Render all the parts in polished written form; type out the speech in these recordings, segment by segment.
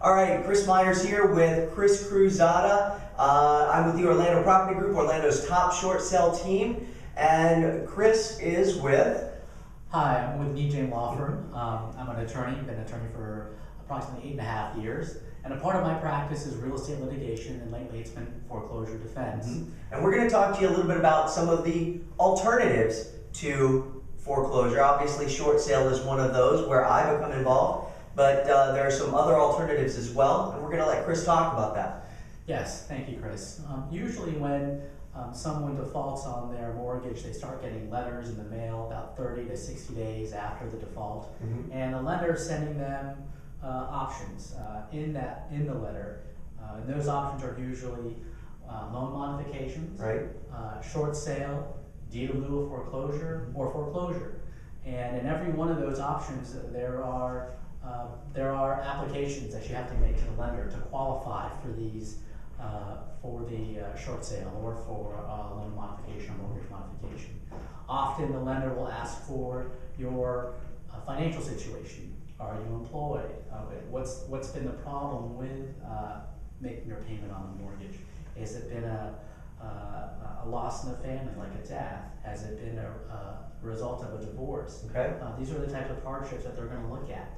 All right, Chris Myers here with Chris Cruzada. I'm with the Orlando Property Group, Orlando's top short sale team. And Chris is with? Hi, I'm with DJ Law Firm. I'm an attorney, been an attorney for approximately 8.5 years. And a part of my practice is real estate litigation, and lately it's been foreclosure defense. And we're going to talk to you a little bit about some of the alternatives to foreclosure. Obviously, short sale is one of those where I become involved, but there are some other alternatives as well, and we're going to let Chris talk about that. Yes, thank you, Chris. Usually when someone defaults on their mortgage, they start getting letters in the mail about 30 to 60 days after the default, and the lender is sending them options in the letter. And those options are usually loan modifications, Right. Short sale, deed in lieu of foreclosure, or foreclosure. And in every one of those options, there are applications that you have to make to the lender to qualify for these, for the short sale or for loan modification or mortgage modification. Often the lender will ask for your financial situation. Are you employed? What's been the problem with making your payment on the mortgage? Has it been a loss in the family, like a death? Has it been a result of a divorce? Okay. These are the types of hardships that they're going to look at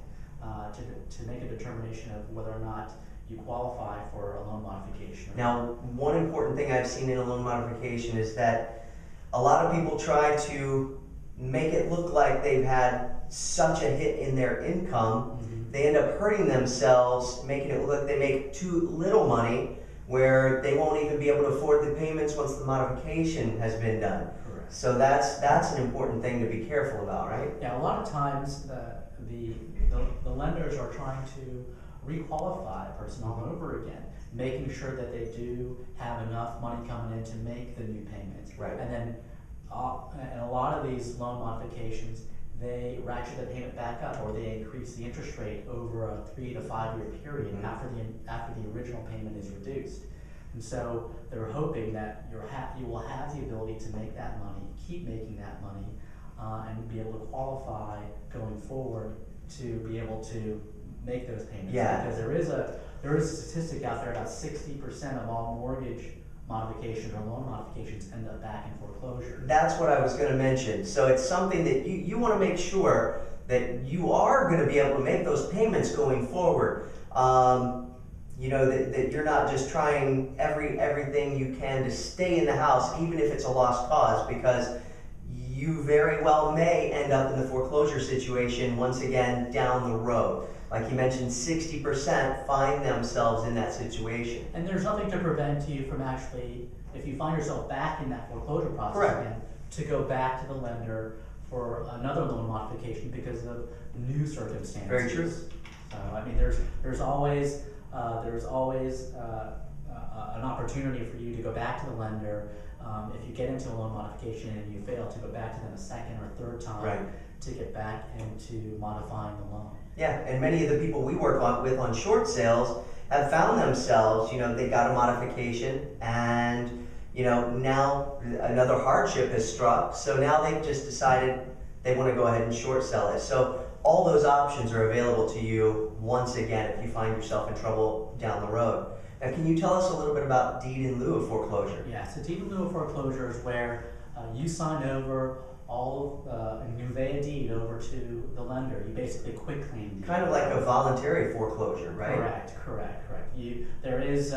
to make a determination of whether or not you qualify for a loan modification. Now, one important thing I've seen in a loan modification is that a lot of people try to make it look like they've had such a hit in their income, they end up hurting themselves, making it look like they make too little money, where they won't even be able to afford the payments once the modification has been done. Correct. So that's an important thing to be careful about, right? Yeah, a lot of times the lenders are trying to requalify a person all over again, making sure that they do have enough money coming in to make the new payments. Right. And then and a lot of these loan modifications, they ratchet the payment back up, or they increase the interest rate over a 3 to 5 year period after the original payment is reduced. And so they're hoping that you will have the ability to make that money, keep making that money, and be able to qualify going forward to be able to make those payments. Yeah. Because there is a statistic out there about 60% of all mortgage modifications or loan modifications end up back in foreclosure. That's what I was going to mention. So it's something that you want to make sure that you are going to be able to make those payments going forward. You know, that you're not just trying everything you can to stay in the house, even if it's a lost cause, because you very well may end up in the foreclosure situation once again down the road. Like you mentioned, 60% find themselves in that situation. And there's nothing to prevent you from actually, if you find yourself back in that foreclosure process Correct. again, to go back to the lender for another loan modification because of new circumstances. Very true. So I mean, there's always an opportunity for you to go back to the lender if you get into a loan modification and you fail, to go back to them a second or third time. Right. To get back into modifying the loan. Yeah, and many of the people we work with on short sales have found themselves, you know, they got a modification and, you know, now another hardship has struck. So now they've just decided they want to go ahead and short sell it. So all those options are available to you once again if you find yourself in trouble down the road. Now, can you tell us a little bit about deed in lieu of foreclosure? Yeah, so deed in lieu of foreclosure is where you sign over and convey a deed over to the lender. You basically quitclaim. Kind of like a voluntary foreclosure, right? Correct. There is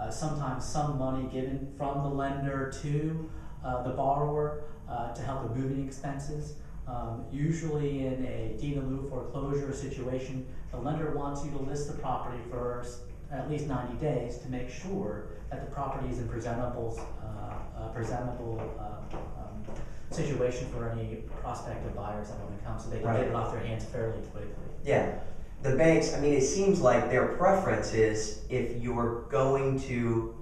sometimes some money given from the lender to the borrower to help with moving expenses. Usually in a deed in lieu foreclosure situation, the lender wants you to list the property for at least 90 days to make sure that the property is in presentable situation for any prospective buyers that want to come, so they can get it off their hands fairly quickly. Yeah. The banks, I mean, it seems like their preference is if you're going to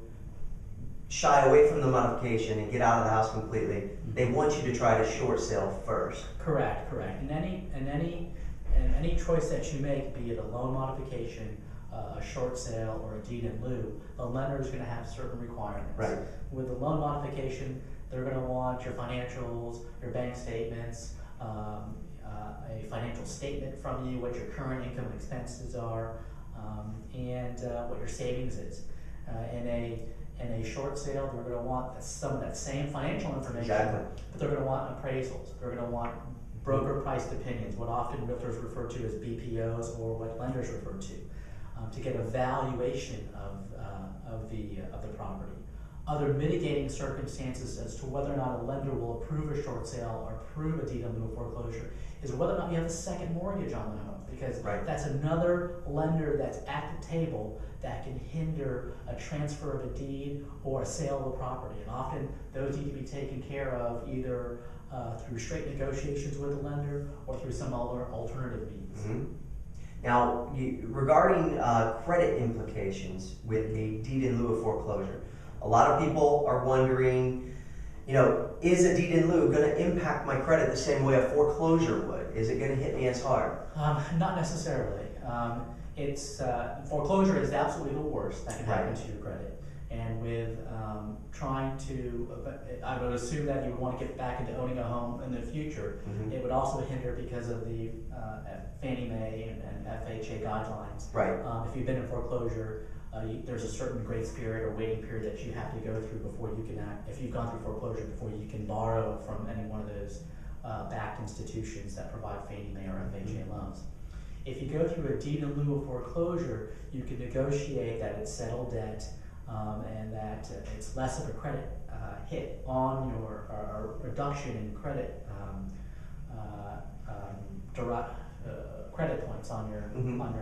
shy away from the modification and get out of the house completely, they want you to try to short sale first. Correct. And any choice that you make, be it a loan modification, a short sale, or a deed in lieu, the lender is going to have certain requirements. Right. With the loan modification, they're going to want your financials, your bank statements, a financial statement from you, what your current income and expenses are, and what your savings is. In a short sale, they're going to want some of that same financial information, Exactly. but they're going to want appraisals. They're going to want broker priced opinions, what often realtors refer to as BPOs, or what lenders refer to get a valuation of the property. Other mitigating circumstances as to whether or not a lender will approve a short sale or approve a deed in lieu of foreclosure is whether or not you have a second mortgage on the home, because Right. that's another lender that's at the table that can hinder a transfer of a deed or a sale of a property. And often those need to be taken care of either through straight negotiations with the lender or through some other alternative means. Mm-hmm. Now, regarding credit implications with a deed in lieu of foreclosure, a lot of people are wondering, is a deed in lieu going to impact my credit the same way a foreclosure would? Is it going to hit me as hard? Not necessarily. Foreclosure is absolutely the worst that can happen Right. to your credit. And with trying to, I would assume that you would want to get back into owning a home in the future. Mm-hmm. It would also hinder because of the Fannie Mae and FHA guidelines. Right. If you've been in foreclosure, there's a certain grace period or waiting period that you have to go through before you can if you've gone through foreclosure, before you can borrow from any one of those backed institutions that provide Fannie Mae or FHA loans. If you go through a deed in lieu of foreclosure, you can negotiate that it's settled debt and that it's less of a credit hit on your or reduction in credit credit points on your Mm-hmm. on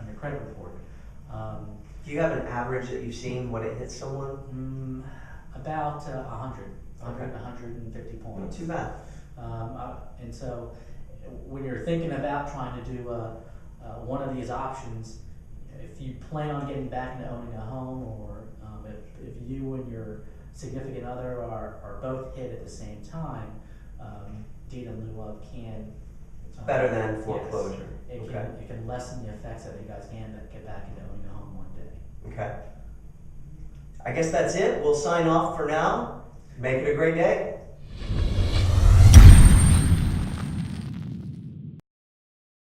your credit report. Do you have an average that you've seen what it hits someone? About 100, Okay. 150 Not points. too bad. And so when you're thinking about trying to do one of these options, if you plan on getting back into owning a home, or if you and your significant other are both hit at the same time, deed in lieu of can Better than foreclosure. Yes, it can lessen the effects that you guys can get back into owning a home one day. Okay. I guess that's it. We'll sign off for now. Make it a great day.